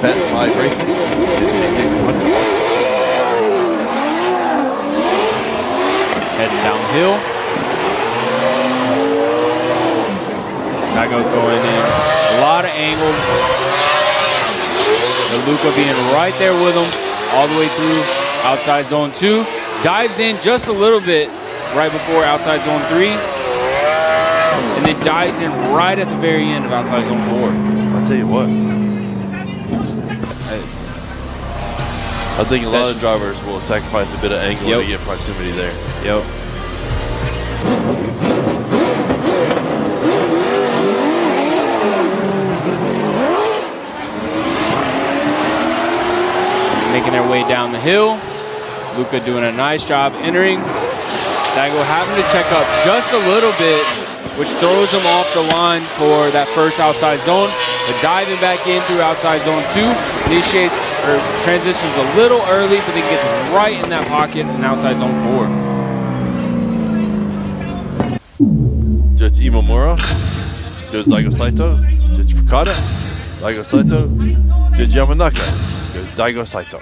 Bet Live Racing. Heading downhill. Daigo going in a lot of angles. And Luca being right there with him all the way through outside zone 2. Dives in just a little bit right before outside zone 3. And then dives in right at the very end of outside zone 4. I'll tell you what. I think a lot of drivers will sacrifice a bit of angle to get proximity there. Yep. Making their way down the hill. Luca doing a nice job entering. Daigo having to check up just a little bit, which throws him off the line for that first outside zone. But diving back in through outside zone 2, initiates or transitions a little early, but then gets right in that pocket in outside zone 4. Judge Imamura, Judge Daigo Saito, Judge Fukada, Daigo Saito, Judge Yamanaka, Judge Daigo Saito.